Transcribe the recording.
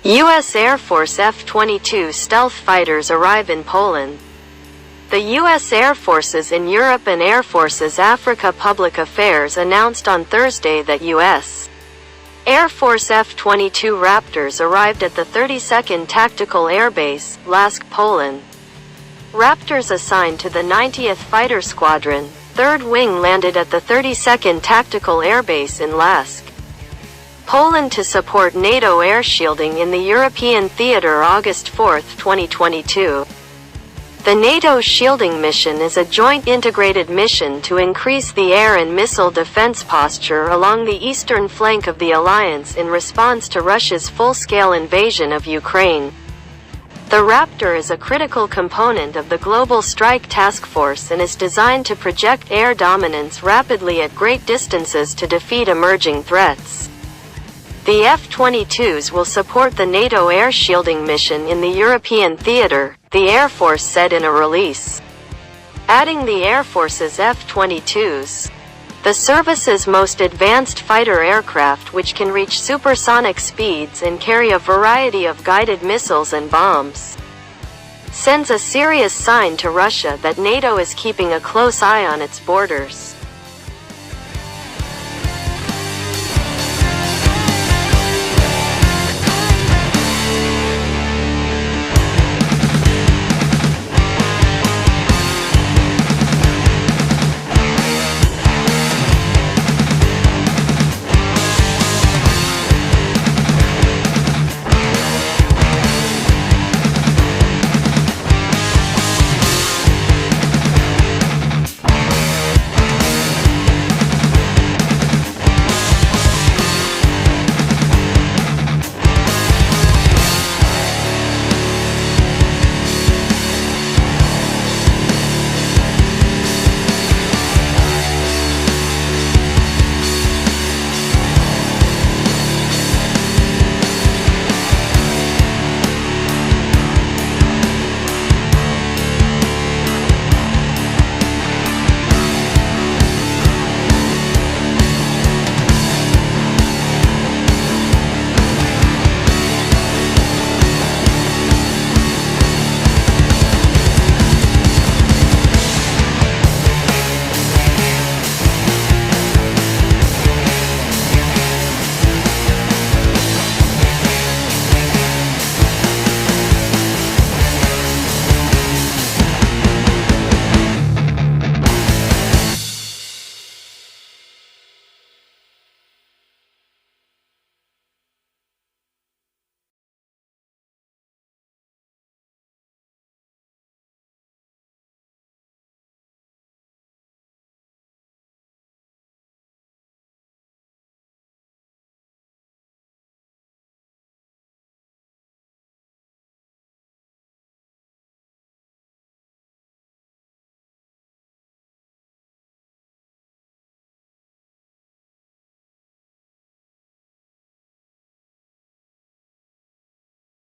U.S. Air Force F-22 stealth fighters arrive in Poland. The U.S. Air Forces in Europe and Air Forces Africa Public Affairs announced on Thursday that U.S. Air Force F-22 Raptors arrived at the 32nd Tactical Air Base, Lask, Poland. Raptors assigned to the 90th Fighter Squadron, 3rd Wing landed at the 32nd Tactical Air Base in Lask, Poland to support NATO air shielding in the European theater August 4, 2022. The NATO shielding mission is a joint integrated mission to increase the air and missile defense posture along the eastern flank of the alliance in response to Russia's full-scale invasion of Ukraine. The Raptor is a critical component of the Global Strike Task Force and is designed to project air dominance rapidly at great distances to defeat emerging threats. The F-22s will support the NATO air shielding mission in the European theater, the Air Force said in a release. Adding the Air Force's F-22s, the service's most advanced fighter aircraft, which can reach supersonic speeds and carry a variety of guided missiles and bombs, sends a serious sign to Russia that NATO is keeping a close eye on its borders.